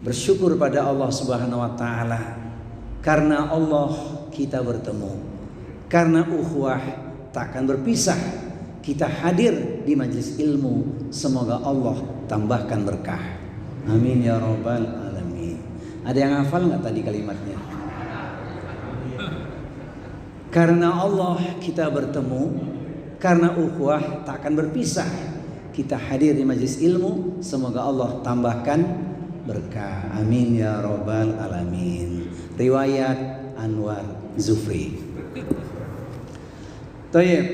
Bersyukur pada Allah Subhanahu wa taala. Karena Allah kita bertemu. Karena ukhuwah tak akan berpisah. Kita hadir di majelis ilmu. Semoga Allah tambahkan berkah. Amin ya rabbal alamin. Ada yang hafal nggak tadi kalimatnya? Karena Allah kita bertemu. Karena ukhuwah tak akan berpisah. Kita hadir di majelis ilmu. Semoga Allah tambahkan berkah. Amin ya rabbal alamin. Riwayat Anwar Zufri. Tayyib.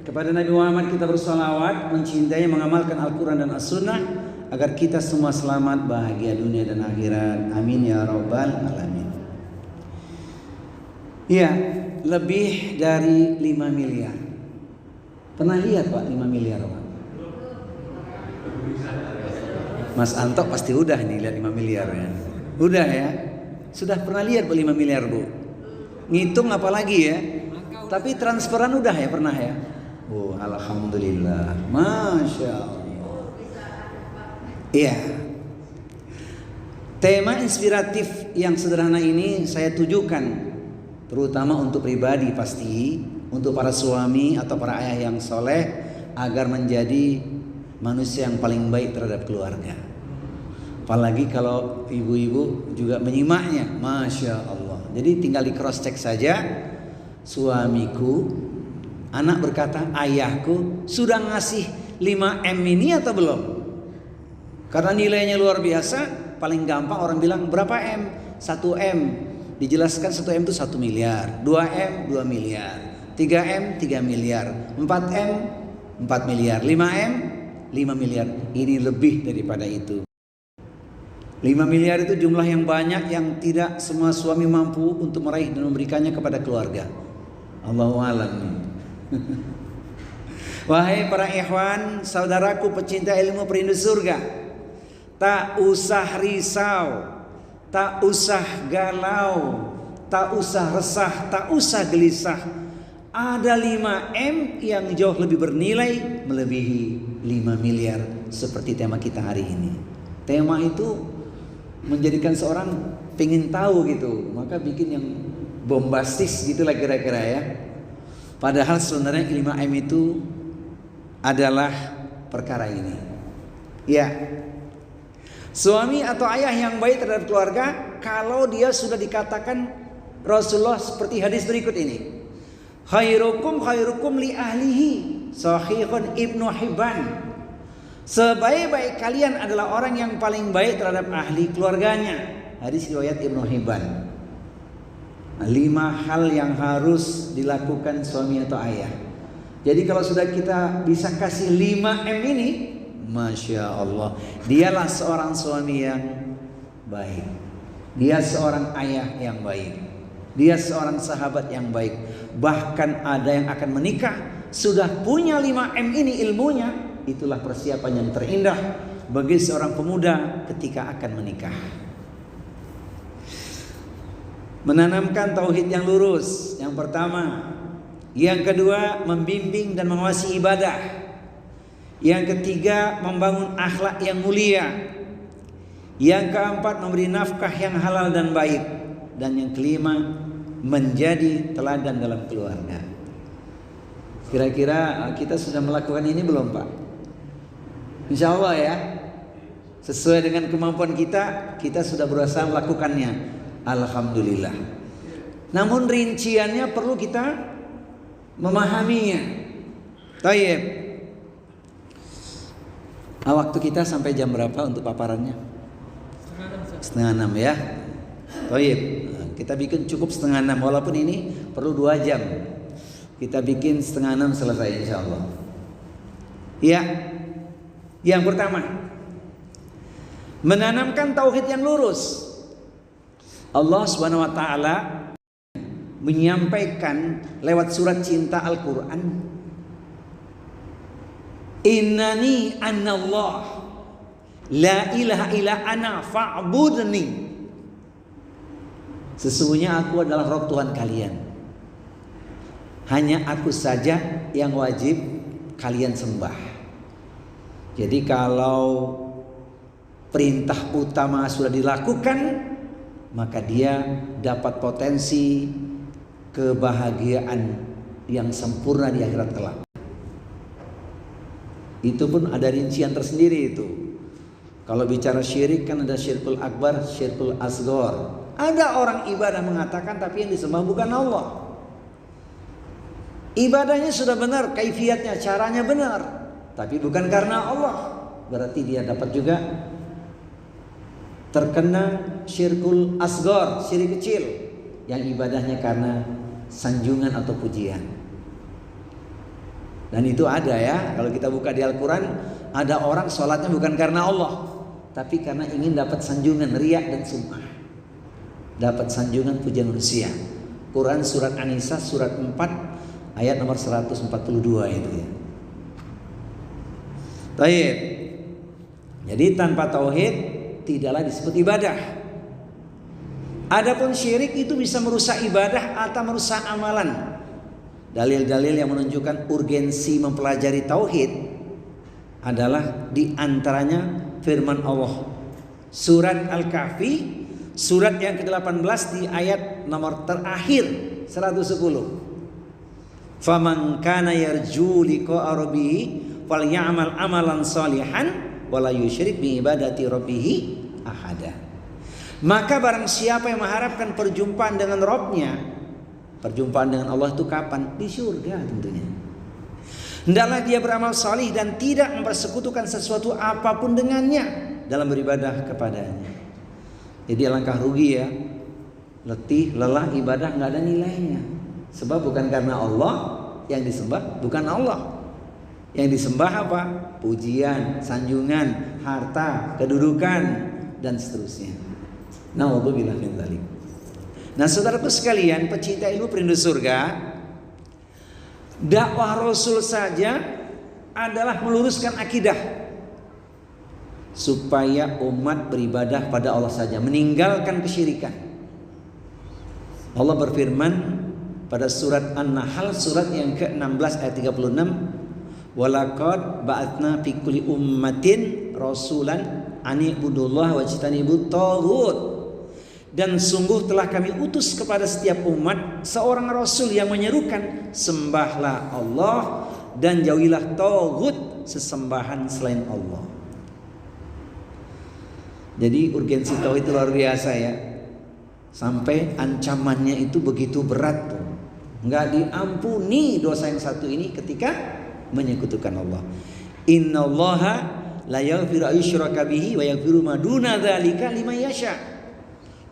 Kepada Nabi Muhammad kita bersalawat, mencintainya, mengamalkan Al-Quran dan As-Sunnah agar kita semua selamat, bahagia dunia dan akhirat. Amin ya rabbal alamin. Ya, lebih dari 5 miliar. Pernah lihat Pak 5 miliar Pak? Mas Anto pasti udah nih lihat 5 miliar ya. Udah ya. Sudah pernah lihat 5 miliar Bu? Ngitung apalagi ya. Tapi transferan udah ya, pernah ya. Oh alhamdulillah. Masya Allah. Iya. Tema inspiratif yang sederhana ini saya tujukan terutama untuk pribadi pasti, untuk para suami atau para ayah yang soleh agar menjadi manusia yang paling baik terhadap keluarga. Apalagi kalau ibu-ibu juga menyimaknya, Masya Allah. Jadi tinggal di cross check saja. Suamiku, anak berkata, ayahku sudah ngasih 5M ini atau belum? Karena nilainya luar biasa. Paling gampang orang bilang berapa M? 1M. Dijelaskan 1M itu 1 miliar, 2M 2 miliar, 3M 3 miliar, 4M 4 miliar, 5M 5 miliar. Ini lebih daripada itu. 5 miliar itu jumlah yang banyak yang tidak semua suami mampu untuk meraih dan memberikannya kepada keluarga. Allahu a'lam. Wahai para ikhwan, saudaraku pecinta ilmu perindu surga, tak usah risau, tak usah galau, tak usah resah, tak usah gelisah. Ada 5M yang jauh lebih bernilai melebihi 5 miliar seperti tema kita hari ini. Tema itu menjadikan seorang pengen tahu gitu, maka bikin yang bombastis gitulah kira-kira ya. Padahal sebenarnya 5M itu adalah perkara ini. Ya. Suami atau ayah yang baik terhadap keluarga kalau dia sudah dikatakan Rasulullah seperti hadis berikut ini. Khairukum khairukum li ahlihi. Sahihun Ibnu Hibban. Sebaik-baik kalian adalah orang yang paling baik terhadap ahli keluarganya. Hadis riwayat Ibnu Hibban. 5 hal yang harus dilakukan suami atau ayah. Jadi kalau sudah kita bisa kasih 5M ini, Masya Allah, dialah seorang suami yang baik. Dia seorang ayah yang baik. Dia seorang sahabat yang baik. Bahkan ada yang akan menikah sudah punya 5M ini ilmunya. Itulah persiapan yang terindah bagi seorang pemuda ketika akan menikah. Menanamkan tauhid yang lurus, yang pertama. Yang kedua, membimbing dan mengawasi ibadah. Yang ketiga, membangun akhlak yang mulia. Yang keempat, memberi nafkah yang halal dan baik. Dan yang kelima, menjadi teladan dalam keluarga. Kira-kira kita sudah melakukan ini belum Pak? Insya Allah ya. Sesuai dengan kemampuan kita, kita sudah berusaha melakukannya. Alhamdulillah. Namun rinciannya perlu kita memahaminya. Tayyib. Waktu kita sampai jam berapa untuk paparannya? 5:30 ya. Tayyib. Kita bikin cukup 5:30 walaupun ini perlu 2 jam. Kita bikin 5:30 selesai insyaallah. Ya. Yang pertama, menanamkan tauhid yang lurus. Allah Subhanahu wa taala menyampaikan lewat surat cinta Al-Qur'an, innani anallah la ilaha illa ana fa'budni. Sesungguhnya aku adalah Rabb Tuhan kalian. Hanya aku saja yang wajib kalian sembah. Jadi kalau perintah utama sudah dilakukan, maka dia dapat potensi kebahagiaan yang sempurna di akhirat kelak. Itu pun ada rincian tersendiri itu. Kalau bicara syirik kan ada syirkul akbar, syirkul asghar. Ada orang ibadah mengatakan tapi yang disembah bukan Allah. Ibadahnya sudah benar, kaifiatnya, caranya benar, tapi bukan karena Allah. Berarti dia dapat juga terkena syirkul asghar, syirik kecil, yang ibadahnya karena sanjungan atau pujian. Dan itu ada ya, kalau kita buka di Al-Quran, ada orang sholatnya bukan karena Allah, tapi karena ingin dapat sanjungan, riya dan sum'ah, dapat sanjungan pujian manusia. Quran surat An-Nisa surat 4 ayat nomor 142 itu ya. Baik. Jadi tanpa tauhid tidaklah disebut ibadah. Adapun syirik itu bisa merusak ibadah atau merusak amalan. Dalil-dalil yang menunjukkan urgensi mempelajari tauhid adalah di antaranya firman Allah surat Al-Kahfi surat yang ke-18 di ayat nomor terakhir 110. Faman kana yarju liqa'a rabbih falyamal amalan shalihan wala yusyrik bi ibadati rabbih ahada. Maka barang siapa yang mengharapkan perjumpaan dengan Rabb-nya, perjumpaan dengan Allah itu kapan? Di surga tentunya. Hendaklah dia beramal salih dan tidak mempersekutukan sesuatu apapun dengannya dalam beribadah kepadanya. Jadi alangkah rugi ya, letih, lelah, ibadah nggak ada nilainya. Sebab bukan karena Allah yang disembah, bukan Allah. Yang disembah apa? Pujian, sanjungan, harta, kedudukan, dan seterusnya. Na'udzubillah min dzalik. Nah, saudaraku sekalian, pecinta ilmu perindu surga, dakwah Rasul saja adalah meluruskan akidah supaya umat beribadah pada Allah saja, meninggalkan kesyirikan. Allah berfirman pada surat An-Nahl surat yang ke-16 ayat 36, walaqad ba'atna fi kulli ummatin rasulan ani ibudullah wajtanibut taghut. Dan sungguh telah kami utus kepada setiap umat seorang rasul yang menyerukan sembahlah Allah dan jauhilah taghut, sesembahan selain Allah. Jadi urgensi tauhid itu luar biasa ya. Sampai ancamannya itu begitu berat tuh. Enggak diampuni dosa yang satu ini ketika menyekutukan Allah. Innallaha la yaghfiru ayyushraka bihi wa yaghfiru ma duna dzalika liman yasha.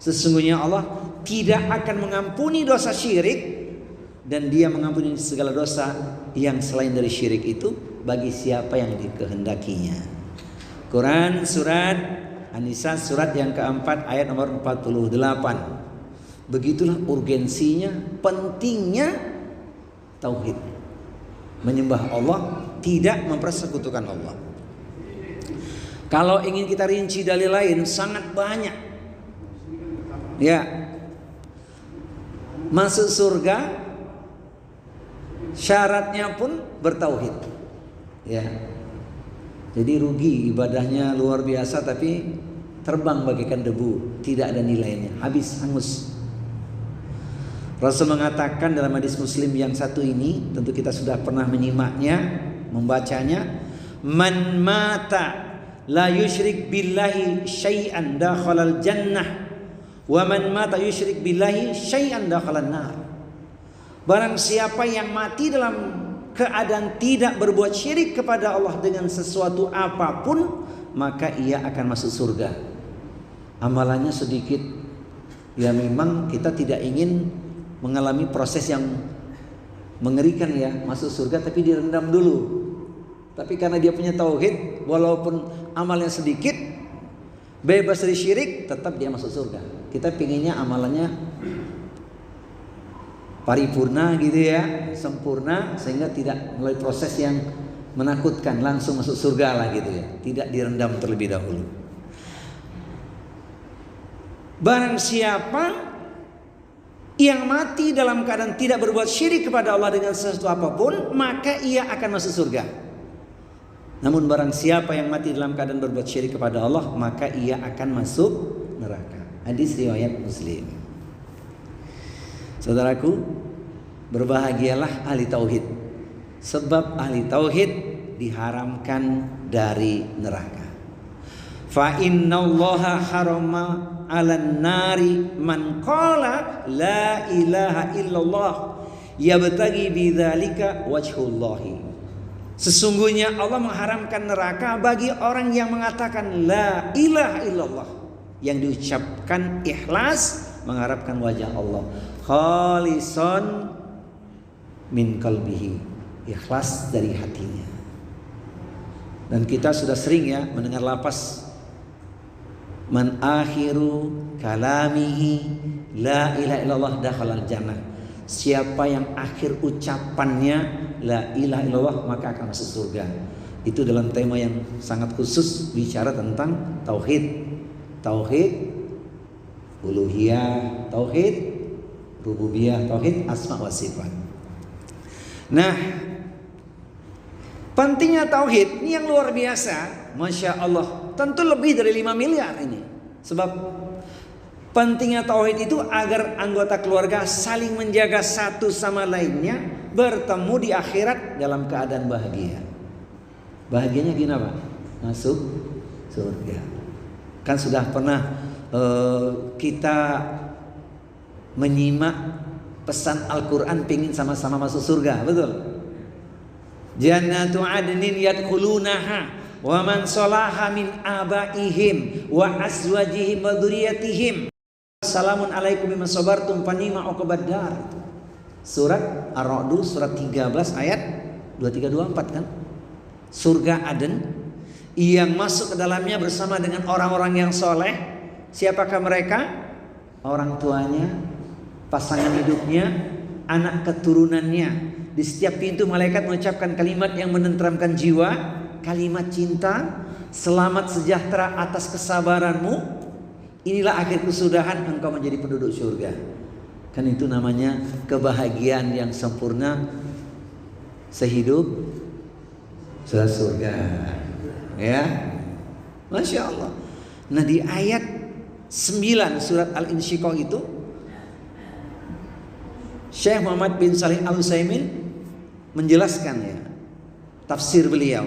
Sesungguhnya Allah tidak akan mengampuni dosa syirik dan Dia mengampuni segala dosa yang selain dari syirik itu bagi siapa yang dikehendakinya. Quran surat An-Nisa surat yang keempat ayat nomor 48. Begitulah urgensinya, pentingnya tauhid. Menyembah Allah, tidak mempersekutukan Allah. Kalau ingin kita rinci dalil lain sangat banyak. Ya, masuk surga syaratnya pun bertauhid. Ya, jadi rugi ibadahnya luar biasa tapi terbang bagaikan debu, tidak ada nilainya, habis hangus. Rasul mengatakan dalam hadis Muslim yang satu ini, tentu kita sudah pernah menyimaknya, membacanya, man mata la yusyrik billahi syai'an dakhalal jannah wa man mata yusyrik billahi syai'an dakhalan nar. Barang siapa yang mati dalam keadaan tidak berbuat syirik kepada Allah dengan sesuatu apapun, maka ia akan masuk surga. Amalannya sedikit. Ya memang kita tidak ingin mengalami proses yang mengerikan ya, masuk surga tapi direndam dulu. Tapi karena dia punya tauhid, walaupun amalnya sedikit, bebas dari syirik, tetap dia masuk surga. Kita pinginnya amalannya paripurna gitu ya, sempurna, sehingga tidak melalui proses yang menakutkan, langsung masuk surga lah gitu ya, tidak direndam terlebih dahulu. Barang siapa yang mati dalam keadaan tidak berbuat syirik kepada Allah dengan sesuatu apapun, maka ia akan masuk surga. Namun barang siapa yang mati dalam keadaan berbuat syirik kepada Allah, maka ia akan masuk neraka. Hadis riwayat Muslim. Saudaraku, berbahagialah ahli tauhid, sebab ahli tauhid diharamkan dari neraka. Fa innallaha harama 'alan nari man qala la ilaha illallah yabtaghi bidzalika wajhullahi. Sesungguhnya Allah mengharamkan neraka bagi orang yang mengatakan la ilaha illallah, yang diucapkan ikhlas mengharapkan wajah Allah, khalison min qalbihi, ikhlas dari hatinya. Dan kita sudah sering ya mendengar lapas man akhiru kalamihi la ilaha illallah dakhalal jannah. Siapa yang akhir ucapannya la ilaha illallah maka akan masuk surga. Itu dalam tema yang sangat khusus bicara tentang tauhid. Tauhid uluhiyah, tauhid rububiyah, tauhid asma wa sifat. Nah, pentingnya tauhid ini yang luar biasa, Masya Allah. Tentu lebih dari 5 miliar ini. Sebab pentingnya tauhid itu agar anggota keluarga saling menjaga satu sama lainnya, bertemu di akhirat dalam keadaan bahagia. Bahagianya gimana Pak? Masuk surga. Kan sudah pernah kita menyimak pesan Al-Quran pingin sama-sama masuk surga, betul? Jannatu adnin yadkhulunaha wa man salaha min abaihim wa azwajihim wa dzurriyyatihim. Assalamun alaikum bima sabartum fa ni'ma uqbaddar. Surat Ar-Ra'd surat 13 ayat 23-24 kan? Surga Aden yang masuk ke dalamnya bersama dengan orang-orang yang soleh. Siapakah mereka? Orang tuanya, pasangan hidupnya, anak keturunannya. Di setiap pintu malaikat mengucapkan kalimat yang menenteramkan jiwa, kalimat cinta, selamat sejahtera atas kesabaranmu. Inilah akhir kesudahan engkau menjadi penduduk surga. Kan itu namanya kebahagiaan yang sempurna, sehidup sesurga. Ya, Masya Allah. Nah di ayat 9 surat Al-Insyiqaq itu Syekh Muhammad bin Shalih Al-Utsaimin menjelaskan ya tafsir beliau.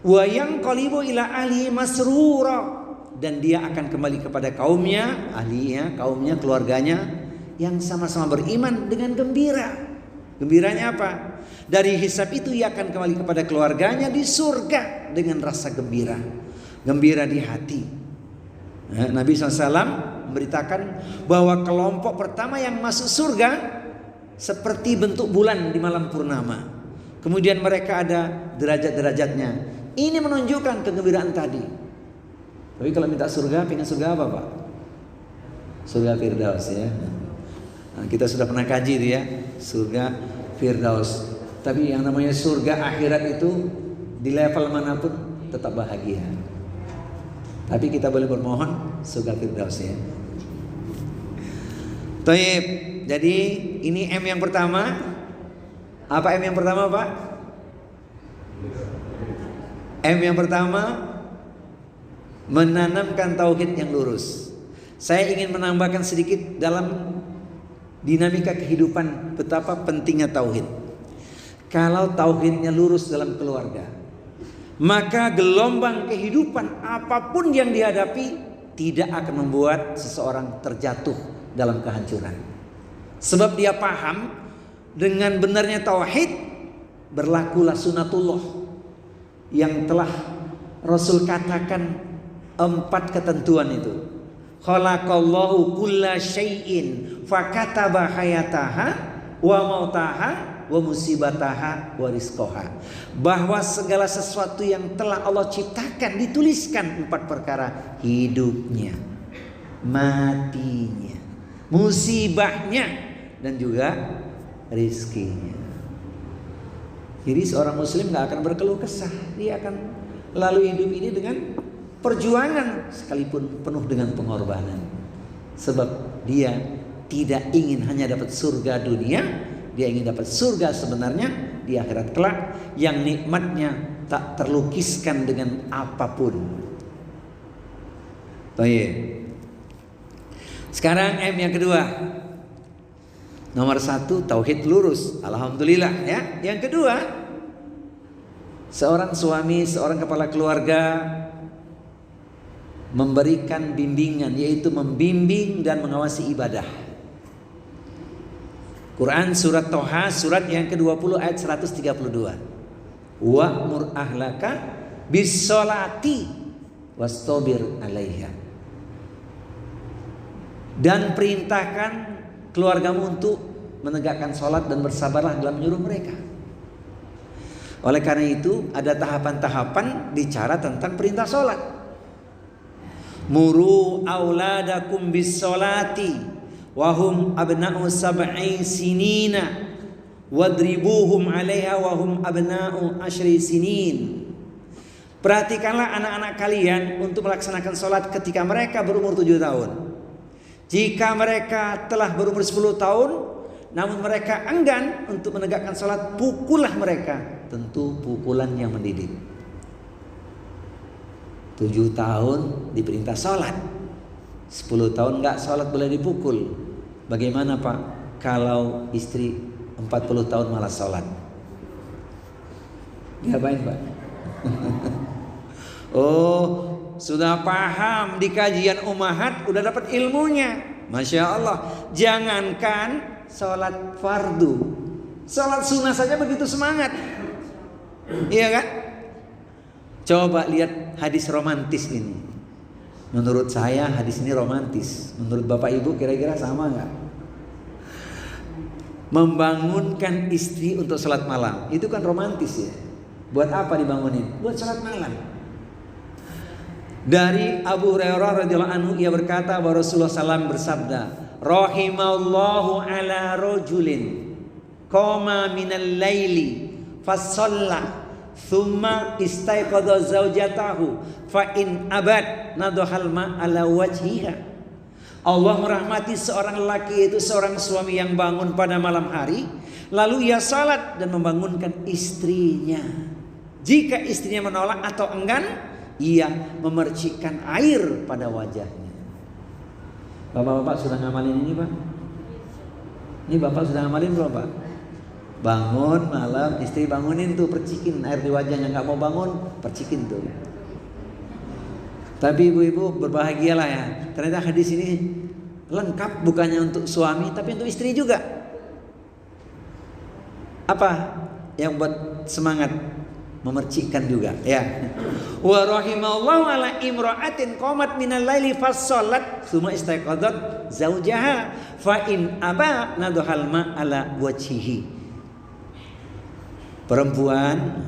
Wa yanqalibu ila ahli masrura, dan dia akan kembali kepada kaumnya, ahlinya, kaumnya, keluarganya yang sama-sama beriman dengan gembira. Gembiranya apa? Dari hisab itu ia akan kembali kepada keluarganya di surga dengan rasa gembira, gembira di hati. Nabi SAW memberitakan bahwa kelompok pertama yang masuk surga seperti bentuk bulan di malam purnama. Kemudian mereka ada derajat-derajatnya. Ini menunjukkan kegembiraan tadi. Tapi kalau minta surga, pengen surga apa Pak? Surga Firdaus ya. Nah, kita sudah pernah kaji itu ya, surga Firdaus. Tapi yang namanya surga akhirat itu di level manapun tetap bahagia. Tapi kita boleh bermohon surga Firdaus ya. Taib. Jadi ini M yang pertama. Apa M yang pertama Pak? M yang pertama, menanamkan tauhid yang lurus. Saya ingin menambahkan sedikit dalam dinamika kehidupan betapa pentingnya tauhid. Kalau tauhidnya lurus dalam keluarga, maka gelombang kehidupan apapun yang dihadapi tidak akan membuat seseorang terjatuh dalam kehancuran. Sebab dia paham dengan benarnya tauhid, berlakulah sunatullah yang telah Rasul katakan 4 ketentuan itu. Khalaqallahu kulla syai'in fakataba hayataha wa mautaha wa musibataha wa rizqaha. Bahwa segala sesuatu yang telah Allah ciptakan dituliskan 4 perkara: hidupnya, matinya, musibahnya, dan juga rizkinya. Jadi seorang muslim gak akan berkeluh kesah. Dia akan lalui hidup ini dengan perjuangan sekalipun penuh dengan pengorbanan. Sebab dia tidak ingin hanya dapat surga dunia, dia ingin dapat surga sebenarnya di akhirat kelak yang nikmatnya tak terlukiskan dengan apapun. Baik. Sekarang M yang kedua. Nomor 1 tauhid lurus, alhamdulillah ya. Yang kedua, seorang suami, seorang kepala keluarga memberikan bimbingan, yaitu membimbing dan mengawasi ibadah. Quran surat Toha surat yang ke-20 ayat 132. Wa'mur ahlaka bis-sholati wastabir 'alaiha. Dan perintahkan keluargamu untuk menegakkan sholat dan bersabarlah dalam menyuruh mereka. Oleh karena itu ada tahapan-tahapan bicara tentang perintah sholat. Muru auladakum bis-sholati wahum abna'u sab'i sinina wadribuhum 'alaiha wahum abna'u 10 sinin. Perhatikanlah anak-anak kalian untuk melaksanakan sholat ketika mereka berumur 7 tahun. Jika mereka telah berumur 10 tahun namun mereka enggan untuk menegakkan sholat, pukullah mereka. Tentu pukulan yang mendidik. 7 tahun diperintah sholat, 10 tahun enggak sholat boleh dipukul. Bagaimana Pak kalau istri 40 tahun malah sholat? Diapain Pak? Oh, sudah paham di kajian Ummahat, udah dapat ilmunya. Masya Allah. Jangankan sholat fardu, sholat sunnah saja begitu semangat. Iya kan? Coba lihat hadis romantis ini. Menurut saya hadis ini romantis. Menurut Bapak Ibu kira-kira sama nggak? Membangunkan istri untuk sholat malam, itu kan romantis ya. Buat apa dibangunin? Buat sholat malam. Dari Abu Hurairah radhiyallahu anhu, ia berkata bahwa Rasulullah SAW bersabda, rahimallahu ala rajulin qama minal laili fasalla thumma istaiqadha zaujatahu fa in abad nadhal ma ala wajhiha. Allah merahmati seorang lelaki, itu seorang suami yang bangun pada malam hari lalu ia salat dan membangunkan istrinya. Jika istrinya menolak atau enggan, ia memercikkan air pada wajahnya. Bapak-bapak sudah ngamalin ini Pak? Ini Bapak sudah ngamalin belum Pak? Bangun malam, istri bangunin tuh, percikin air di wajahnya. Nggak mau bangun, percikin tuh. Tapi ibu-ibu berbahagialah ya. Ternyata hadis ini lengkap, bukannya untuk suami tapi untuk istri juga. Apa yang buat semangat? Memercikkan juga ya. Wa rahimallahu ala imra'atin qamat minal laili fassalat tsumma istaiqadat zaujaha fa in aba nadhal ma ala wajhihi. Perempuan,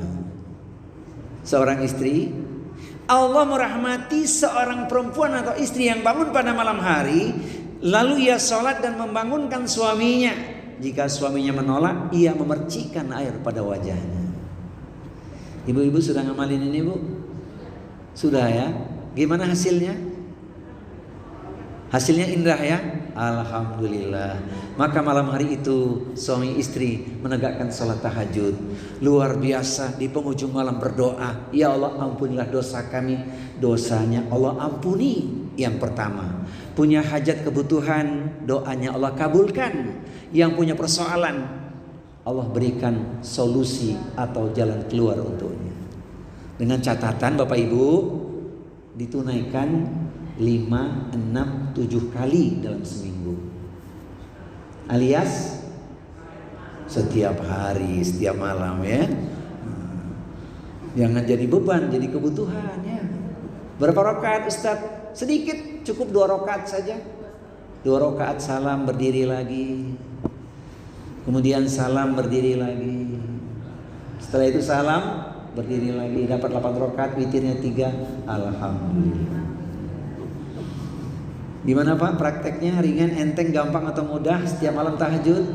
seorang istri, Allah merahmati seorang perempuan atau istri yang bangun pada malam hari lalu ia sholat dan membangunkan suaminya. Jika suaminya menolak, ia memercikkan air pada wajahnya. Ibu-ibu sudah ngamalin ini Bu? Sudah ya? Gimana hasilnya? Hasilnya indah ya? Alhamdulillah. Maka malam hari itu suami istri menegakkan sholat tahajud. Luar biasa, di penghujung malam berdoa, ya Allah ampunilah dosa kami. Dosanya Allah ampuni. Yang pertama, punya hajat kebutuhan, doanya Allah kabulkan. Yang punya persoalan, Allah berikan solusi atau jalan keluar untuknya. Dengan catatan Bapak Ibu, ditunaikan 5, 6, 7 kali dalam seminggu. Alias setiap hari, setiap malam ya. Jangan jadi beban, jadi kebutuhan ya. Berapa rakaat Ustaz? Sedikit, cukup 2 rakaat saja. 2 rakaat salam, berdiri lagi. Kemudian salam, berdiri lagi. Setelah itu salam, berdiri lagi. Dapat 8 rakaat, witirnya 3. Alhamdulillah. Gimana Pak prakteknya? Ringan, enteng, gampang atau mudah setiap malam tahajud?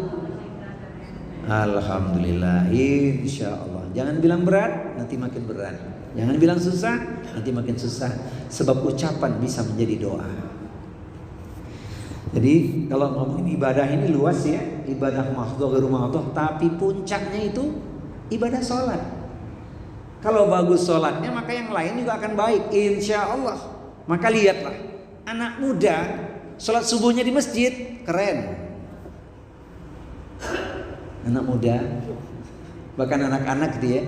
Alhamdulillah, insya Allah. Jangan bilang berat, nanti makin berat. Jangan bilang susah, nanti makin susah. Sebab ucapan bisa menjadi doa. Jadi kalau ngomongin ibadah ini luas ya, ibadah mahdhah, ghairu mahdhah, tapi puncaknya itu ibadah sholat. Kalau bagus sholatnya maka yang lain juga akan baik, insya Allah. Maka lihatlah anak muda sholat subuhnya di masjid, keren. Anak muda, bahkan anak-anak gitu ya,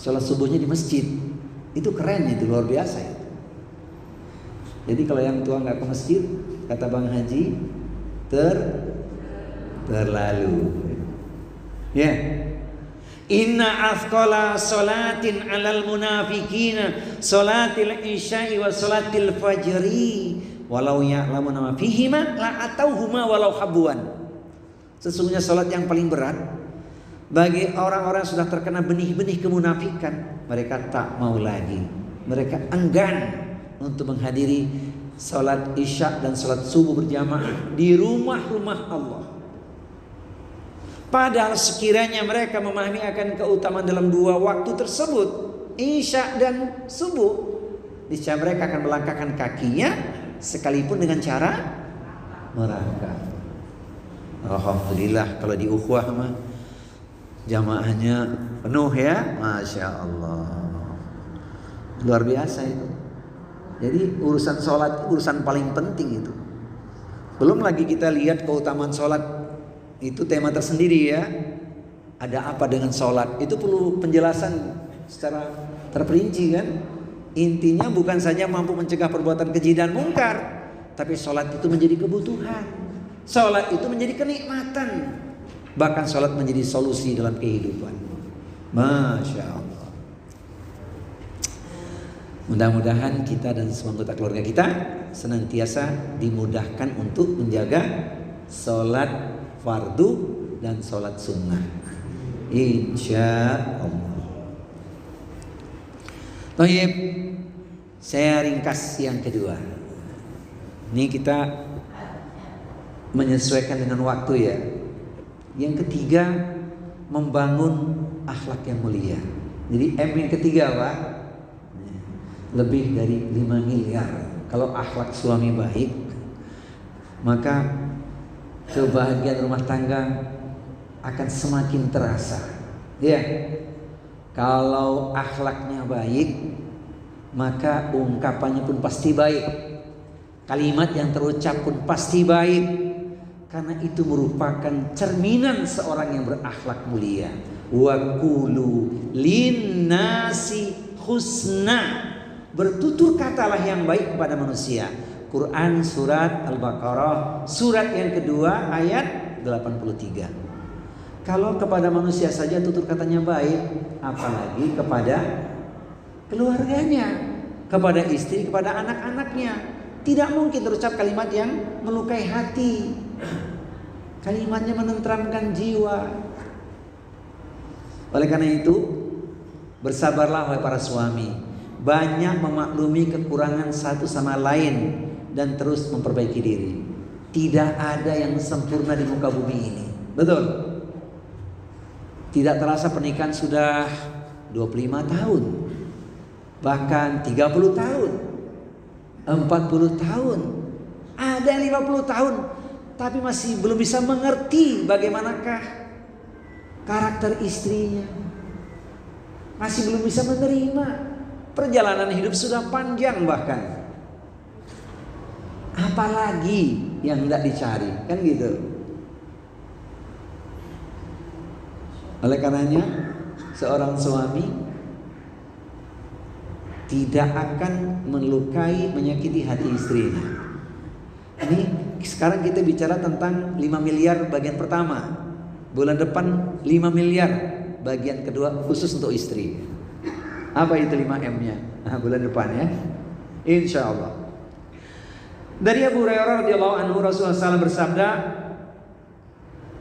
sholat subuhnya di masjid, itu keren, itu luar biasa itu. Jadi kalau yang tua nggak ke masjid, kata Bang Haji, terlalu. Ya. Inna afqala salatin alal munafiqina salatil isya'i wa salatil fajri walau ya'lamuna ma fihima la atauhuma walau habwan. Sesungguhnya salat yang paling berat bagi orang-orang yang sudah terkena benih-benih kemunafikan, mereka tak mau lagi, mereka enggan untuk menghadiri salat isya dan salat subuh berjamaah di rumah-rumah Allah. Padahal sekiranya mereka memahami akan keutamaan dalam dua waktu tersebut, isya dan subuh, niscaya mereka akan melangkahkan kakinya sekalipun dengan cara merangkak. Alhamdulillah kalau di ukhuwah mah jamaahnya penuh ya, Masya Allah, luar biasa itu. Jadi urusan sholat urusan paling penting itu. Belum lagi kita lihat keutamaan sholat, itu tema tersendiri ya. Ada apa dengan sholat? Itu perlu penjelasan secara terperinci kan. Intinya bukan saja mampu mencegah perbuatan keji dan mungkar, tapi sholat itu menjadi kebutuhan. Sholat itu menjadi kenikmatan. Bahkan sholat menjadi solusi dalam kehidupan. Masya Allah. Mudah-mudahan kita dan semua anggota keluarga kita senantiasa dimudahkan untuk menjaga sholat fardu dan sholat sunnah, insya Allah. Baik, saya ringkas yang kedua. Ini kita menyesuaikan dengan waktu ya. Yang ketiga, membangun akhlak yang mulia. Jadi M yang ketiga Pak, lebih dari 5 miliar. Kalau akhlak suami baik, maka kebahagiaan rumah tangga akan semakin terasa. Ya, kalau akhlaknya baik, maka ungkapannya pun pasti baik. Kalimat yang terucap pun pasti baik. Karena itu merupakan cerminan seorang yang berakhlak mulia. Wa qulu linnasi husna. Bertutur katalah yang baik kepada manusia. Quran surat Al-Baqarah surat yang kedua ayat 83. Kalau kepada manusia saja tutur katanya baik, apalagi kepada keluarganya, kepada istri, kepada anak-anaknya. Tidak mungkin terucap kalimat yang melukai hati. Kalimatnya menenteramkan jiwa. Oleh karena itu, bersabarlah wahai para suami, banyak memaklumi kekurangan satu sama lain dan terus memperbaiki diri. Tidak ada yang sempurna di muka bumi ini. Betul? Tidak terasa pernikahan sudah 25 tahun, bahkan 30 tahun, 40 tahun, ada yang 50 tahun, tapi masih belum bisa mengerti bagaimanakah karakter istrinya. Masih belum bisa menerima. Perjalanan hidup sudah panjang bahkan. Apalagi yang tidak dicari, kan gitu. Oleh karenanya seorang suami tidak akan melukai, menyakiti hati istrinya. Ini sekarang kita bicara tentang 5 miliar bagian pertama. Bulan depan 5 miliar bagian kedua khusus untuk istri. Apa itu 5M-nya? Nah, bulan depan ya, insya Allah. Dari Abu Hurairah radhiyallahu anhu, Rasulullah SAW bersabda,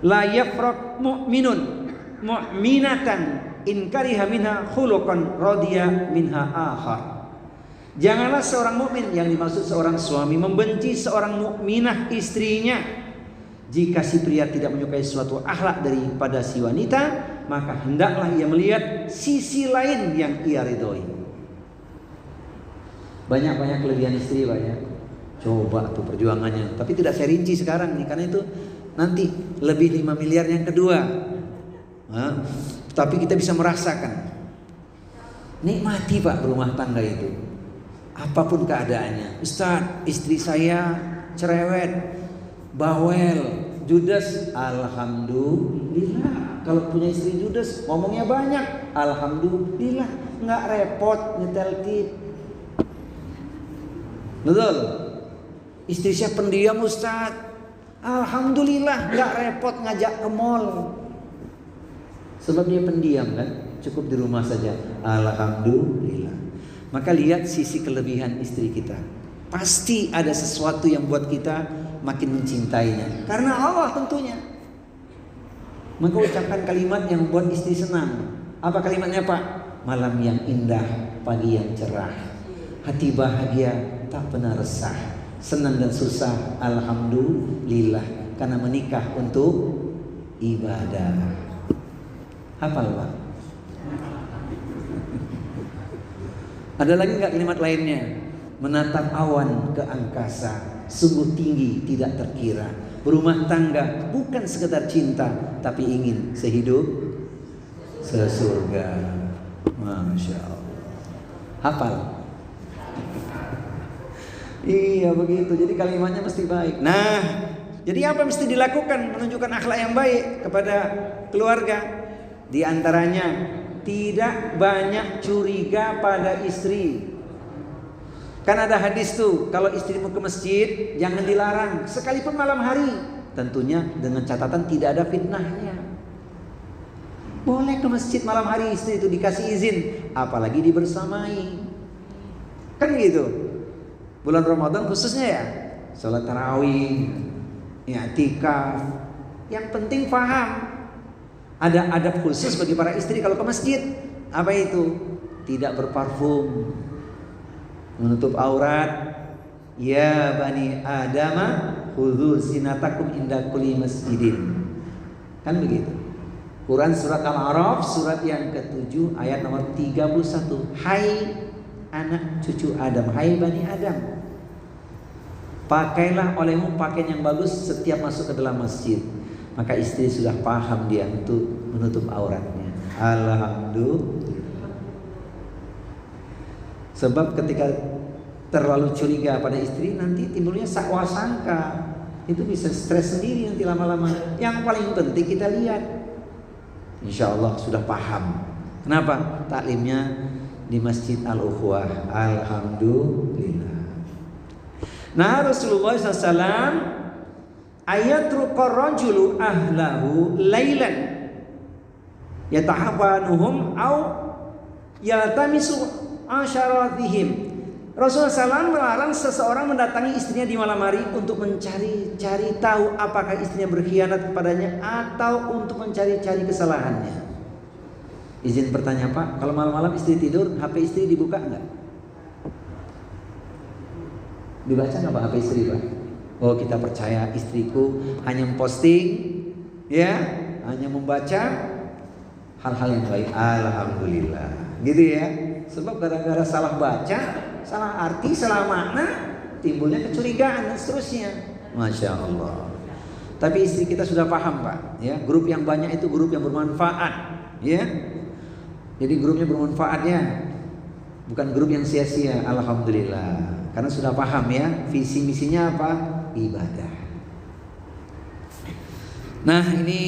la yafraq mu'minun mu'minatan in kariha minha khuluqan radiya minha akhar. Janganlah seorang mukmin, yang dimaksud seorang suami, membenci seorang mukminah istrinya. Jika si pria tidak menyukai suatu akhlak daripada si wanita, maka hendaklah ia melihat sisi lain yang ia ridhoi. Banyak-banyak kelebihan istri, banyak. Coba tuh perjuangannya. Tapi tidak saya rinci sekarang nih, karena itu nanti lebih 5 miliar yang kedua. Tapi kita bisa merasakan Nikmati Pak berumah tangga itu. Apapun keadaannya. Ustaz, istri saya cerewet, bawel, judes. Alhamdulillah. Kalau punya istri judes, ngomongnya banyak. Alhamdulillah, nggak repot nyetel tip. Betul. Istri saya pendiam Ustaz. Alhamdulillah, nggak repot ngajak ke mall. Sebab dia pendiam kan, cukup di rumah saja. Alhamdulillah. Maka lihat sisi kelebihan istri kita. Pasti ada sesuatu yang buat kita makin mencintainya. Karena Allah tentunya. Maka ucapkan kalimat yang membuat istri senang. Apa kalimatnya Pak? Malam yang indah, pagi yang cerah. Hati bahagia, tak pernah resah. Senang dan susah, alhamdulillah. Karena menikah untuk ibadah. Hafal Pak? Ada lagi nggak kalimat lainnya? Menatap awan ke angkasa, sungguh tinggi tidak terkira. Berumah tangga bukan sekedar cinta, tapi ingin sehidup sesurga. Masya Allah. Hafal? Iya begitu. Jadi kalimatnya mesti baik. Nah, jadi apa mesti dilakukan menunjukkan akhlak yang baik kepada keluarga? Di antaranya tidak banyak curiga pada istri. Kan ada hadis tuh, kalau istrimu ke masjid jangan dilarang, sekalipun malam hari. Tentunya dengan catatan tidak ada fitnahnya. Boleh ke masjid malam hari istri itu dikasih izin, apalagi dibersamai. Kan gitu. Bulan Ramadan khususnya ya, sholat tarawih, i'tikaf. Yang penting paham. Ada adab khusus bagi para istri kalau ke masjid. Apa itu? Tidak berparfum, menutup aurat. Ya bani Adama khudhu sinatakum inda kulli masjidin. Kan begitu. Quran surat Al-A'raf surat yang ke-7 ayat nomor 31. Hai anak cucu Adam, hai bani Adam, pakailah olehmu pakaian yang bagus setiap masuk ke dalam masjid. Maka istri sudah paham dia untuk menutup auratnya. Alhamdulillah. Sebab ketika terlalu curiga pada istri, nanti timbulnya sakwasangka. Itu bisa stres sendiri nanti lama-lama. Yang paling penting kita lihat, insya Allah sudah paham. Kenapa? Taklimnya di Masjid Al-Ukhwah. Alhamdulillah. Nah Rasulullah SAW ayatruqar rajulu ahlahu lailan yatahabanuhum au yatamisu asyaratihim. Rasulullah SAW melarang seseorang mendatangi istrinya di malam hari untuk mencari-cari tahu apakah istrinya berkhianat kepadanya atau untuk mencari-cari kesalahannya. Izin bertanya Pak, kalau malam-malam istri tidur, HP istri dibuka enggak? Dibaca enggak Pak HP istri Pak? Oh kita percaya istriku hanya memposting, ya, hanya membaca hal-hal yang baik. Alhamdulillah, gitu ya. Sebab gara-gara salah baca, salah arti, salah makna, timbulnya kecurigaan dan seterusnya. Masya Allah. Tapi istri kita sudah paham Pak, ya. Grup yang banyak itu grup yang bermanfaat, ya. Jadi grupnya bermanfaatnya, bukan grup yang sia-sia. Alhamdulillah. Karena sudah paham ya, visi misinya apa? Ibadah. Nah ini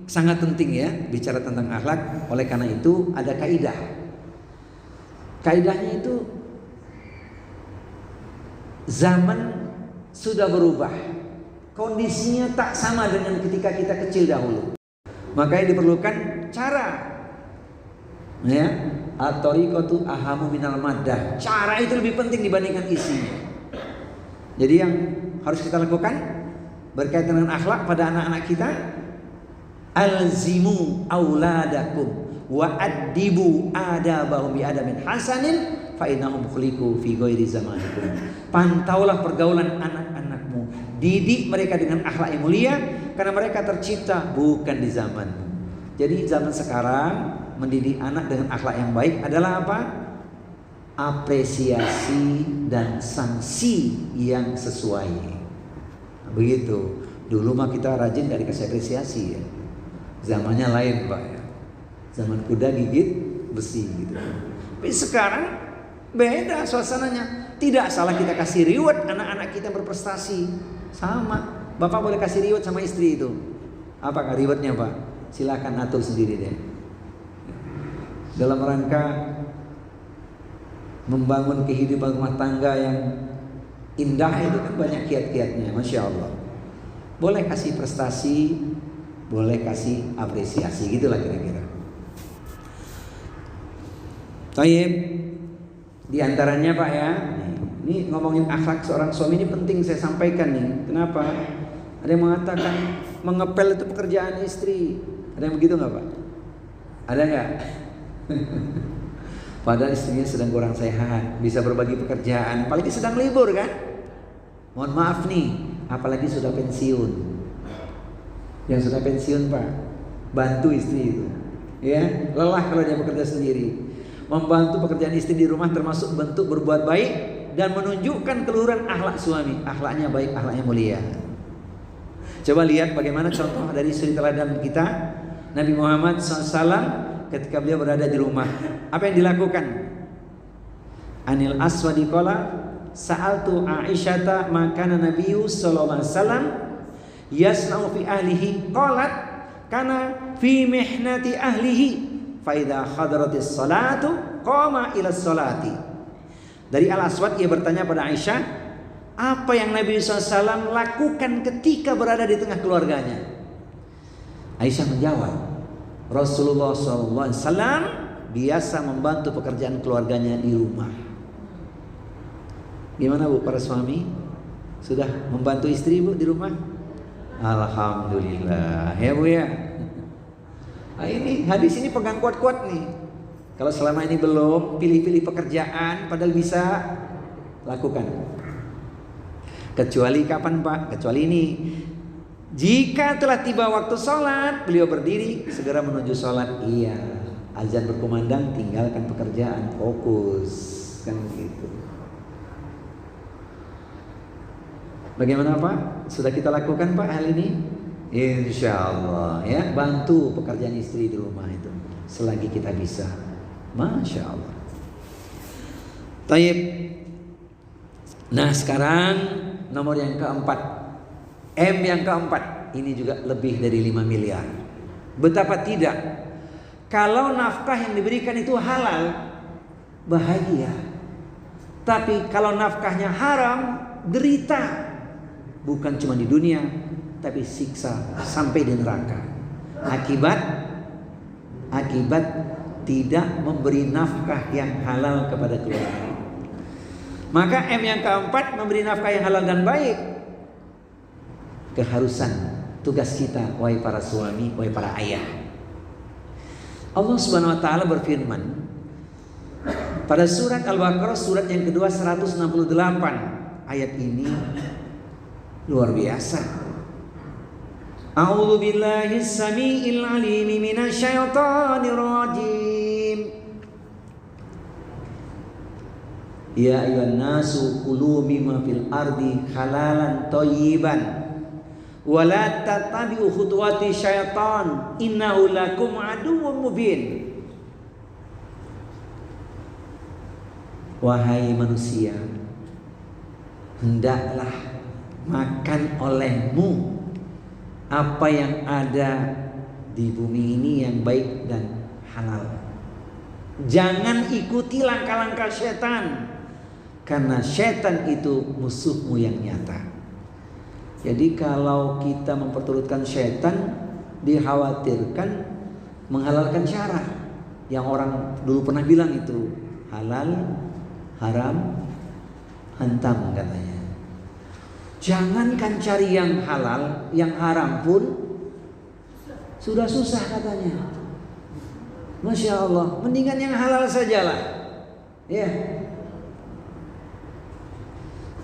sangat penting ya bicara tentang akhlak. Oleh karena itu ada kaidah. Kaidahnya itu zaman sudah berubah, kondisinya tak sama dengan ketika kita kecil dahulu. Makanya diperlukan cara, ya, at-tariqatu ahamu minal maddah. Cara itu lebih penting dibandingkan isinya. Jadi yang harus kita lakukan berkaitan dengan akhlak pada anak-anak kita, alzimu auladakum wa addibu adabahum bi adamin hasanin fa innahum khuliqu fi ghairi zamanikum. Pantaulah pergaulan anak-anakmu, didik mereka dengan akhlak yang mulia karena mereka tercipta bukan di zamanmu. Jadi zaman sekarang mendidik anak dengan akhlak yang baik adalah apa? Apresiasi dan sanksi yang sesuai. Nah, begitu. Dulu mah kita rajin gak dikasih apresiasi ya. Zamannya lain Pak ya. Zaman kuda gigit besi gitu. Tapi sekarang beda suasananya. Tidak salah kita kasih reward anak-anak kita berprestasi. Sama. Bapak boleh kasih reward sama istri itu. Apakah rewardnya Pak? Silakan atur sendiri deh. Dalam rangka membangun kehidupan rumah tangga yang indah itu kan banyak kiat-kiatnya, Masya Allah. Boleh kasih prestasi, boleh kasih apresiasi, gitulah kira-kira. Taib, di antaranya Pak ya, ini ngomongin akhlak seorang suami ini penting saya sampaikan nih. Kenapa? Ada yang mengatakan mengepel itu pekerjaan istri. Ada yang begitu nggak Pak? Ada nggak? Padahal istrinya sedang kurang sehat, bisa berbagi pekerjaan, apalagi sedang libur kan? Mohon maaf nih, apalagi sudah pensiun. Yang sudah pensiun Pak, bantu istri itu. Ya, lelah kalau dia bekerja sendiri. Membantu pekerjaan istri di rumah termasuk bentuk berbuat baik dan menunjukkan keluhuran akhlak suami. Akhlaknya baik, akhlaknya mulia. Coba lihat bagaimana contoh dari suri teladan kita Nabi Muhammad SAW ketika beliau berada di rumah. Apa yang dilakukan? Anil Aswadi qala sa'altu Aisyata makana Nabiyyu sallallahu alaihi wasallam yasna'u fi ahlihi qalat kana fi mihnati ahlihi fa idza hadaratis salatu qama ila salati. Dari Al Aswad ia bertanya pada Aisyah, apa yang Nabi SAW lakukan ketika berada di tengah keluarganya? Aisyah menjawab, Rasulullah SAW biasa membantu pekerjaan keluarganya di rumah. Gimana Bu para suami? Sudah membantu istri Bu di rumah? Alhamdulillah ya Bu ya. Nah, ini hadis ini pegang kuat-kuat nih. Kalau selama ini belum, pilih-pilih pekerjaan padahal bisa lakukan. Kecuali kapan Pak? Kecuali ini. Jika telah tiba waktu sholat, beliau berdiri segera menuju sholat. Iya, azan berkumandang, tinggalkan pekerjaan, fokus, kan gitu. Bagaimana Pak? Sudah kita lakukan Pak hal ini? Insya Allah ya, bantu pekerjaan istri di rumah itu selagi kita bisa. Masya Allah. Taib. Nah sekarang nomor yang keempat, M yang keempat, ini juga lebih dari 5 miliar. Betapa tidak, kalau nafkah yang diberikan itu halal, bahagia. Tapi kalau nafkahnya haram, derita. Bukan cuma di dunia, tapi siksa sampai di neraka. Akibat tidak memberi nafkah yang halal kepada keluarga. Maka M yang keempat, memberi nafkah yang halal dan baik. Keharusan, tugas kita, wahai para suami, wahai para ayah. Allah Subhanahu wa taala berfirman pada surat Al-Baqarah surat yang kedua 168. Ayat ini luar biasa. A'udzu billahi samiil alim minasyaitonir rajim. Ya ayyuhan nasu kulu mimma fil ardi halalan thayyiban wa la tattabi'u khutuwati syaitan innahu lakum aduwwum mubin. Wahai manusia, hendaklah makan olehmu apa yang ada di bumi ini yang baik dan halal. Jangan ikuti langkah-langkah setan, karena setan itu musuhmu yang nyata. Jadi kalau kita memperturutkan setan, dikhawatirkan menghalalkan syara yang orang dulu pernah bilang itu halal, haram, hantam katanya. Jangankan cari yang halal, yang haram pun sudah susah katanya. Masya Allah, mendingan yang halal sajalah. Ya.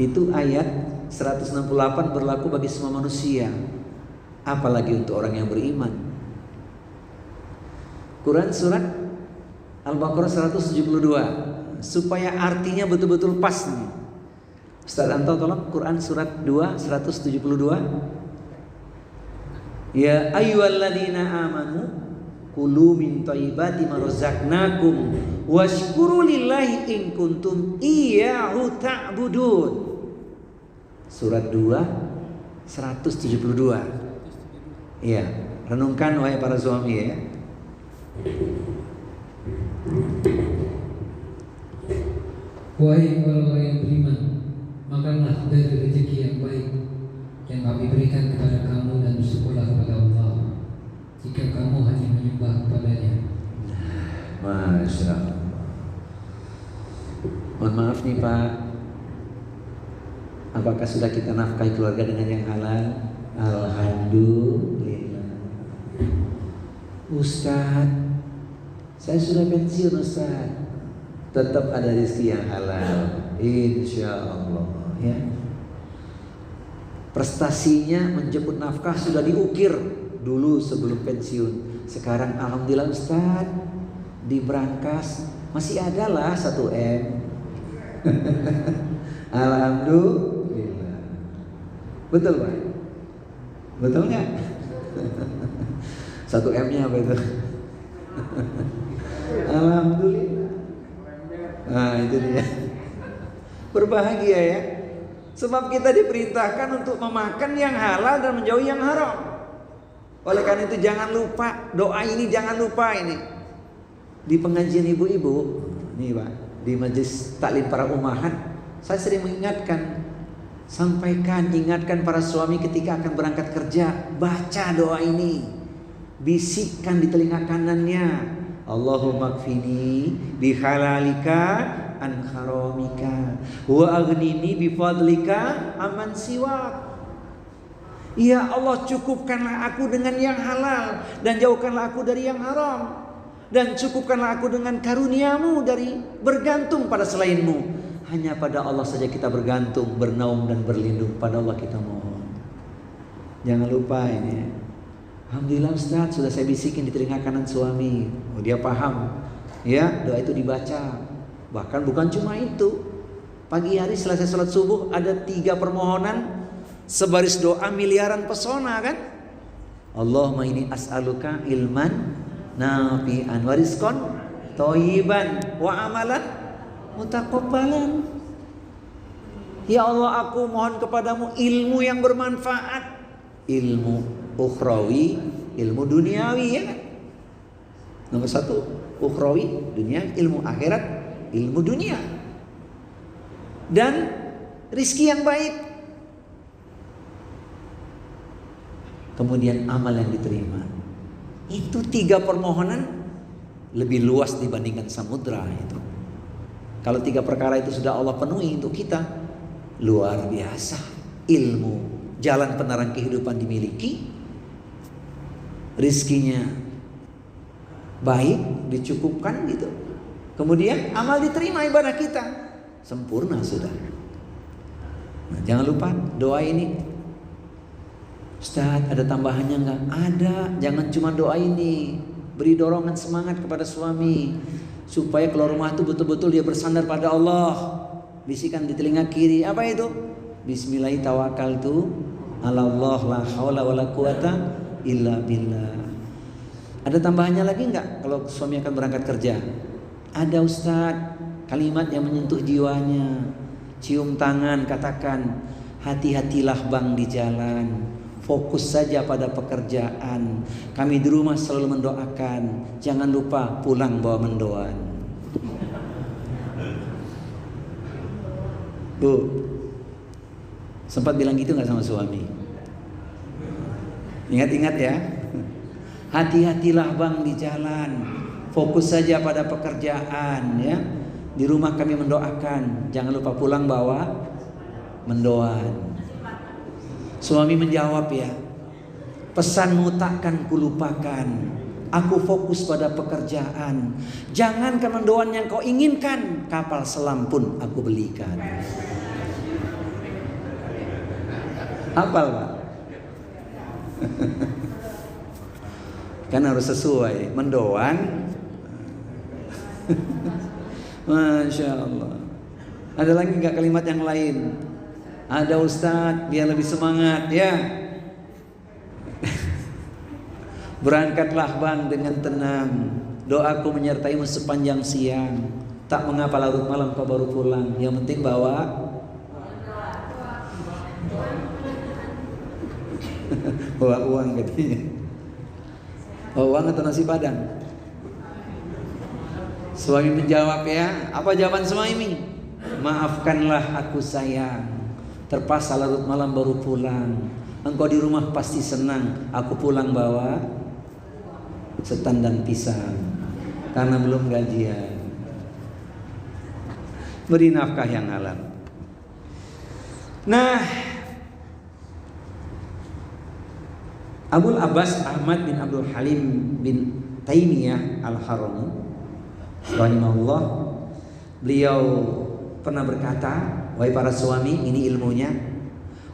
Itu ayat 168 berlaku bagi semua manusia, apalagi untuk orang yang beriman. Quran surat Al-Baqarah 172, supaya artinya betul-betul pas nih. Ustaz Anto tolong Quran surat 2 172. Ya ayyuhalladzina amanu Kulu min thayyibati ma razaqnakum washkuru lillahi in kuntum iyyahu ta'budun. Surat 2 172. Iya, renungkan wahai para suami ya. Wahai orang-orang yang beriman, makanlah dari rezeki yang baik yang kami berikan kepada kamu dan bersyukurlah kepada Allah jika kamu hanya menyembah kepadanya. Masya Allah. Mohon maaf nih Pak, apakah sudah kita nafkahi keluarga dengan yang halal? Alhamdulillah. Ustaz, saya sudah pensiun Ustaz, tetap ada rezeki yang halal, insya Allah ya. Prestasinya menjemput nafkah sudah diukir dulu sebelum pensiun. Sekarang alhamdulillah Ustaz, di brankas masih ada lah 1 M. Alhamdulillah. Betul Pak? Betul nggak? 1 M-nya apa itu? Alhamdulillah. Nah itu dia. Berbahagia ya. Sebab kita diperintahkan untuk memakan yang halal dan menjauhi yang haram. Oleh karena itu jangan lupa doa ini, jangan lupa ini. Di pengajian ibu-ibu, nih Pak, di majelis taklim para ummahat, saya sering mengingatkan, sampaikan, ingatkan para suami ketika akan berangkat kerja, baca doa ini, bisikkan di telinga kanannya, Allahumma kfini bihalalika an haramika wa aghnini bifadlika aman siwak. Ya Allah, cukupkanlah aku dengan yang halal dan jauhkanlah aku dari yang haram, dan cukupkanlah aku dengan karuniamu dari bergantung pada selainmu. Hanya pada Allah saja kita bergantung, bernaung dan berlindung. Pada Allah kita mohon. Jangan lupa ini. Alhamdulillah Ustaz, sudah saya bisikin di telinga kanan suami. Oh, dia paham. Ya, doa itu dibaca. Bahkan bukan cuma itu. Pagi hari setelah saya sholat subuh ada 3 permohonan sebaris doa miliaran pesona kan. Allahumma ini as'aluka ilman nafi'an wa rizqan thayyiban wa amalan mutaqabbalan. Ya Allah, aku mohon kepadamu ilmu yang bermanfaat, ilmu ukhrawi, ilmu duniawi ya kan? Nomor 1 ukhrawi, dunia, ilmu akhirat, ilmu dunia, dan rizki yang baik. Kemudian amal yang diterima. Itu 3 permohonan lebih luas dibandingkan samudra itu. Kalau 3 perkara itu sudah Allah penuhi untuk kita, luar biasa. Ilmu, jalan penerang kehidupan dimiliki, rizkinya baik, dicukupkan gitu. Kemudian amal diterima, ibadah kita sempurna sudah. Nah, jangan lupa doa ini. Ustaz, ada tambahannya enggak? Ada. Jangan cuma doa ini. Beri dorongan semangat kepada suami supaya keluar rumah itu betul-betul dia bersandar pada Allah. Bisikan di telinga kiri. Apa itu? Bismillahi tawakkaltu 'ala Allah la haula wala quwata illa billah. Ada tambahannya lagi enggak kalau suami akan berangkat kerja? Ada Ustaz. Kalimat yang menyentuh jiwanya. Cium tangan, katakan, hati-hatilah Bang di jalan. Fokus saja pada pekerjaan. Kami di rumah selalu mendoakan. Jangan lupa pulang bawa mendoan. Bu, sempat bilang gitu gak sama suami? Ingat-ingat ya. Hati-hatilah Bang di jalan. Fokus saja pada pekerjaan ya. Di rumah kami mendoakan. Jangan lupa pulang bawa mendoan. Suami menjawab ya, pesanmu takkan kulupakan. Aku fokus pada pekerjaan. Jangankan mendoan yang kau inginkan, kapal selam pun aku belikan. Hafal Pak? Kan harus sesuai. Mendoan. Masya Allah. Ada lagi nggak kalimat yang lain? Ada Ustadz, biar lebih semangat ya. Berangkatlah bang dengan tenang. Doaku menyertaimu sepanjang siang. Tak mengapa larut malam kau baru pulang. Yang penting bawa bawa uang katanya. Bawa uang atau nasi padang? Suami menjawab ya. Apa jawaban suami? Maafkanlah aku sayang. Terpaksa larut malam baru pulang. Engkau di rumah pasti senang. Aku pulang bawa setan dan pisang karena belum gajian. Beri nafkah yang halal. Nah, Abul Abbas Ahmad bin Abdul Halim bin Taimiyah Al-Harani rahimahullah, beliau pernah berkata, wahai para suami, ini ilmunya,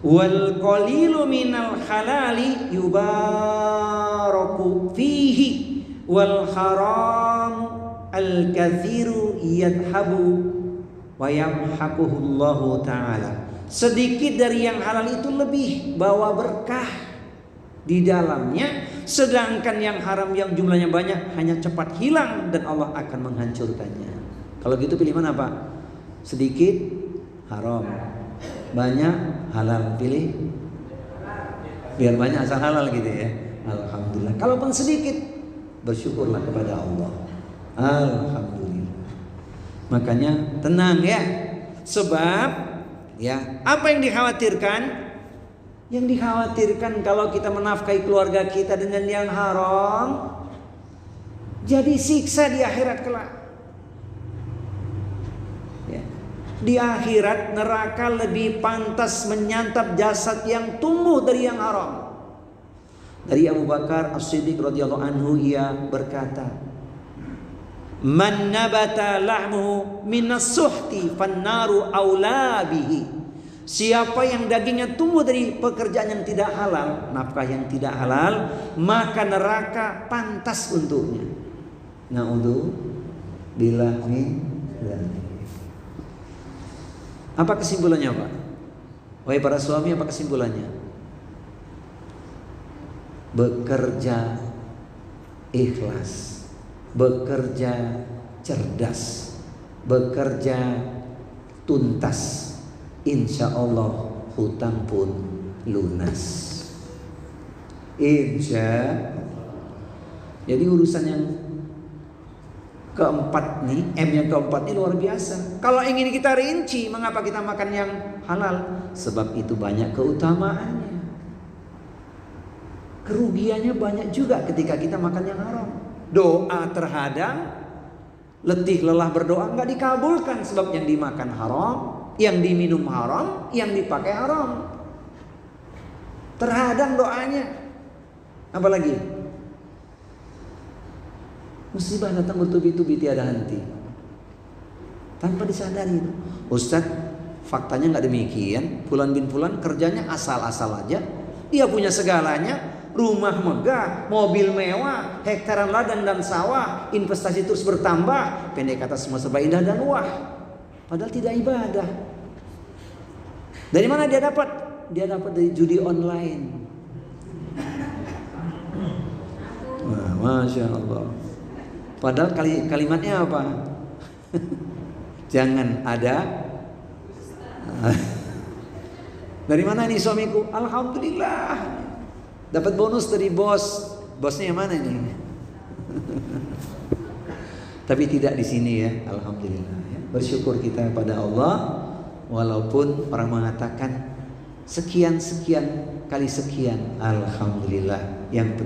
wal qalilu minal halali yubaraku fihi wal haram al kathiru yadhabu wa yamhaquhullahu ta'ala. Sedikit dari yang halal itu lebih bawa berkah di dalamnya, sedangkan yang haram yang jumlahnya banyak hanya cepat hilang dan Allah akan menghancurkannya. Kalau gitu pilih mana Pak? Sedikit haram, banyak halal. Pilih biar banyak asal halal gitu ya. Alhamdulillah. Kalaupun sedikit, bersyukurlah kepada Allah. Alhamdulillah. Makanya tenang ya. Sebab ya, apa yang dikhawatirkan? Yang dikhawatirkan kalau kita menafkahi keluarga kita dengan yang haram, jadi siksa di akhirat kelak. Ya. Di akhirat neraka lebih pantas menyantap jasad yang tumbuh dari yang haram. Dari Abu Bakar As-Siddiq radhiyallahu anhu, ia berkata, "Man nabata lahmuhu minas suhti fannaru aula bihi." Siapa yang dagingnya tumbuh dari pekerjaan yang tidak halal, nafkah yang tidak halal, maka neraka pantas untuknya. Na'udzubillah min dzalik. Apa kesimpulannya Pak? Wahai para suami, apa kesimpulannya? Bekerja ikhlas, bekerja cerdas, bekerja tuntas. Insya Allah hutang pun lunas. Insya. Jadi urusan yang keempat nih, M yang keempat ini luar biasa. Kalau ingin kita rinci, mengapa kita makan yang halal? Sebab itu banyak keutamaannya. Kerugiannya banyak juga ketika kita makan yang haram. Doa terhadang, letih lelah berdoa nggak dikabulkan sebab yang dimakan haram, yang diminum haram, yang dipakai haram. Terhadang doanya. Apalagi musibah datang bertubi-tubi tiada henti tanpa disadari. Ustaz, faktanya nggak demikian. Fulan bin Fulan kerjanya asal-asal aja. Dia punya segalanya, rumah megah, mobil mewah, hektaran ladang dan sawah, investasi terus bertambah. Pendek kata semua serba indah dan wah. Padahal tidak ibadah. Dari mana dia dapat? Dia dapat dari judi online. Wah, Masya Allah. Padahal kalimatnya apa? Jangan ada. Dari mana nih suamiku? Alhamdulillah. Dapat bonus dari bos. Bosnya yang mana nih? Tapi tidak di sini ya. Alhamdulillah. Bersyukur kita pada Allah, walaupun orang mengatakan sekian kali sekian, alhamdulillah. Yang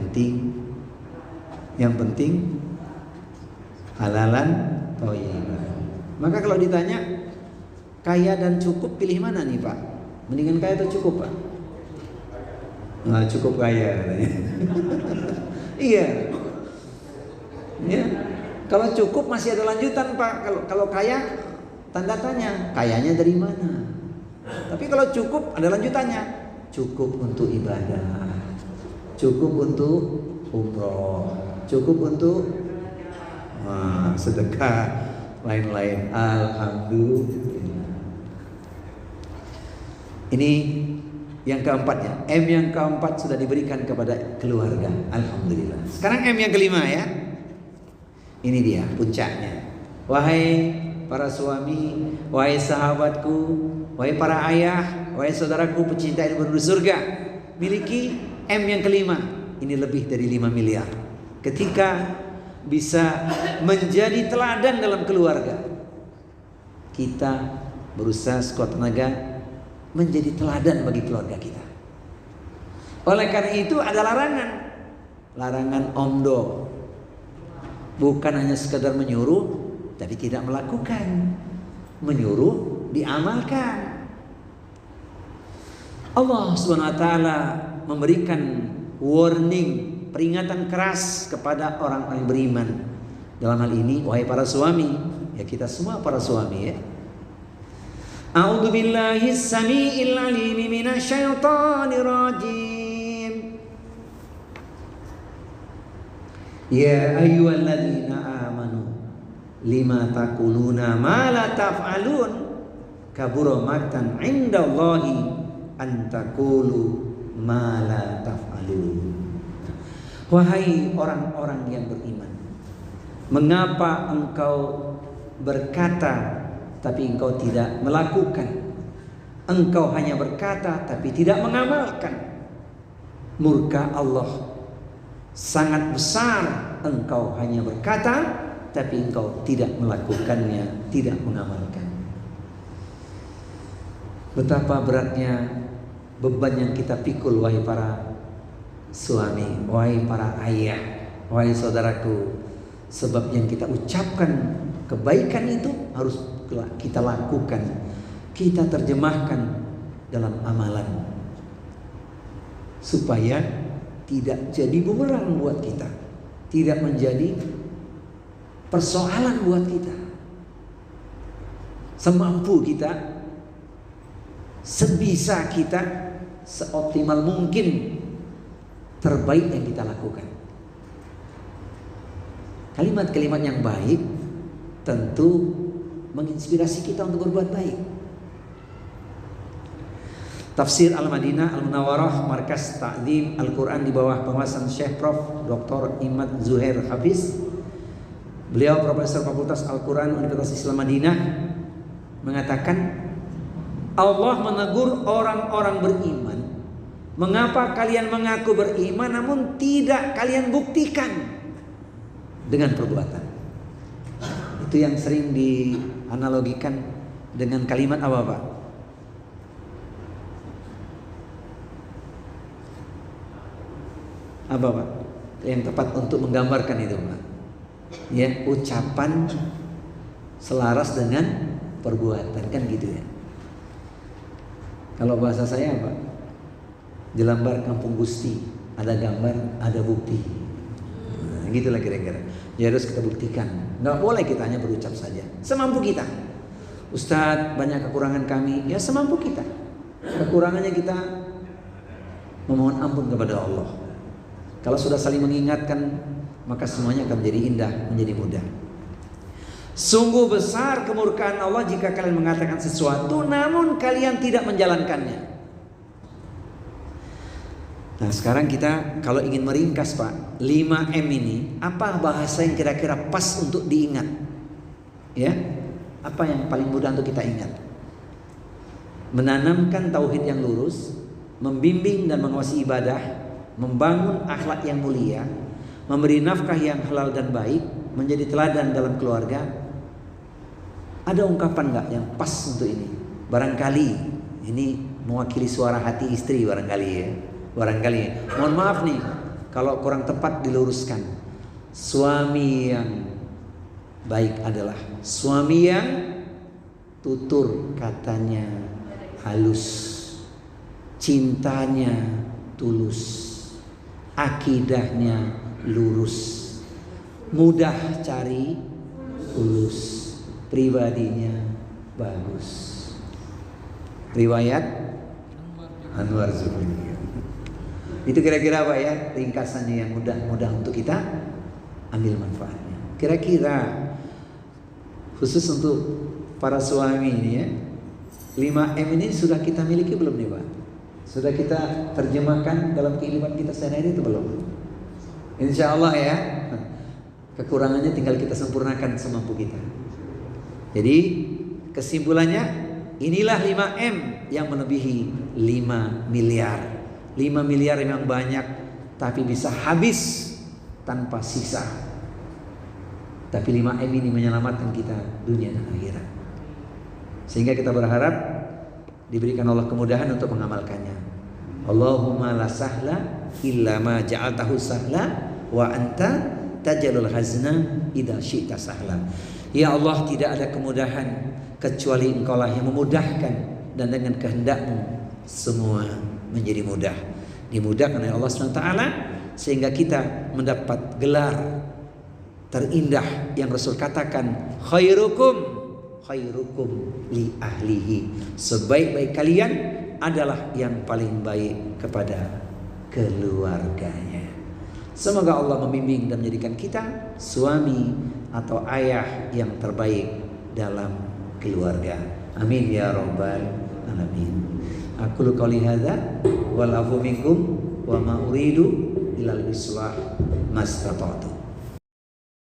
penting halalan thayyibah. Maka kalau ditanya kaya dan cukup, pilih mana nih Pak? Mendingan kaya atau cukup Pak? Nah, cukup kaya katanya. Iya. Ya. Kalau cukup masih ada lanjutan Pak. Kalau kaya, tanda tanya, kayanya dari mana? Tapi kalau cukup ada lanjutannya. Cukup untuk ibadah, cukup untuk umroh, cukup untuk sedekah, lain-lain. Alhamdulillah. Ini Yang keempatnya, M yang keempat sudah diberikan kepada keluarga. Alhamdulillah. Sekarang M yang kelima ya. Ini dia puncaknya. Wahai para suami, wahai sahabatku, wahai para ayah, wahai saudaraku pecinta ilmu penduduk surga, miliki M yang kelima. Ini lebih dari 5 miliar. Ketika bisa menjadi teladan dalam keluarga, kita berusaha sekuat tenaga menjadi teladan bagi keluarga kita. Oleh karena itu ada larangan. Larangan omdo. Bukan hanya sekedar menyuruh, tapi tidak melakukan. Menyuruh, diamalkan. Allah Subhanahu wa taala memberikan warning, peringatan keras kepada orang-orang beriman. Dalam hal ini, wahai para suami, ya kita semua para suami ya. A'udzu billahi as-sami'il 'alim minasyaitonir rajim. Ya ayyuhalladzina amanu lima taquluna ma la taf'alun kabura maqtan 'indallahi an taqulu ma la taf'alun. Wahai orang-orang yang beriman, mengapa engkau berkata tapi engkau tidak melakukan? Engkau hanya berkata tapi tidak mengamalkan. Murka Allah sangat besar. Engkau hanya berkata tapi engkau tidak melakukannya, tidak mengamalkan. Betapa beratnya beban yang kita pikul, wahai para suami, wahai para ayah, wahai saudaraku. Sebab yang kita ucapkan kebaikan itu harus kita lakukan, kita terjemahkan dalam amalan, supaya tidak jadi bumerang buat kita, tidak menjadi persoalan buat kita. Semampu kita, sebisa kita, seoptimal mungkin, terbaik yang kita lakukan. Kalimat-kalimat yang baik tentu menginspirasi kita untuk berbuat baik. Tafsir Al-Madinah Al-Munawwarah Markas Ta'lim Al-Quran di bawah pengawasan Syekh Prof. Dr. Imad Zuhair Hafiz. Beliau Profesor Fakultas Al-Quran Universitas Islam Madinah mengatakan, Allah menegur orang-orang beriman, mengapa kalian mengaku beriman namun tidak kalian buktikan dengan perbuatan. Itu yang sering dianalogikan dengan kalimat apa Pak? Apa Pak? Yang tepat untuk menggambarkan itu Pak. Ya, ucapan selaras dengan perbuatan, kan gitu ya. Kalau bahasa saya apa? Jelambar Kampung Gusti, ada gambar, ada bukti. Nah, gitulah kira-kira. Ya harus kita buktikan. Nggak boleh kita hanya berucap saja. Semampu kita. Ustadz, banyak kekurangan kami. Ya semampu kita. Kekurangannya kita memohon ampun kepada Allah. Kalau sudah saling mengingatkan, maka semuanya akan menjadi indah, menjadi mudah. Sungguh besar kemurkaan Allah jika kalian mengatakan sesuatu namun kalian tidak menjalankannya. Nah sekarang kita kalau ingin meringkas Pak, 5M ini apa bahasa yang kira-kira pas untuk diingat? Ya, apa yang paling mudah untuk kita ingat? Menanamkan tauhid yang lurus, membimbing dan mengawasi ibadah, membangun akhlak yang mulia, memberi nafkah yang halal dan baik, menjadi teladan dalam keluarga. Ada ungkapan nggak yang pas untuk ini? Barangkali ini mewakili suara hati istri barangkali ya. Barangkali, mohon maaf nih kalau kurang tepat diluruskan. Suami yang baik adalah suami yang tutur katanya halus, cintanya tulus, akidahnya lurus, mudah cari tulus, pribadinya bagus. Riwayat Anwar Zuhri. Itu kira-kira apa ya ringkasannya yang mudah untuk kita ambil manfaatnya. Kira-kira khusus untuk para suami ini ya, 5M ini sudah kita miliki belum nih Pak? Sudah kita terjemahkan dalam kehidupan kita sehari-hari itu belum? Insya Allah ya. Kekurangannya tinggal kita sempurnakan semampu kita. Jadi kesimpulannya, inilah 5M yang melebihi 5 miliar. 5 miliar memang banyak, tapi bisa habis tanpa sisa. Tapi 5M ini menyelamatkan kita dunia dan akhirat. Sehingga kita berharap diberikan Allah kemudahan untuk mengamalkannya. Allahumma la sahla illa ma ja'altahu sahla wa anta tajalul hazna idza syi'ta sahla. Ya Allah, tidak ada kemudahan kecuali Engkaulah yang memudahkan, dan dengan kehendak-Mu semua menjadi mudah. Dimudahkan oleh Allah SWT sehingga kita mendapat gelar terindah yang Rasul katakan, khairukum li ahlihi. Sebaik-baik kalian adalah yang paling baik kepada keluarganya. Semoga Allah membimbing dan menjadikan kita suami atau ayah yang terbaik dalam keluarga. Amin ya rabbal alamin. Aqulu qouli hadza wal afu minkum wa ma uridu ilal islah mastata'tu.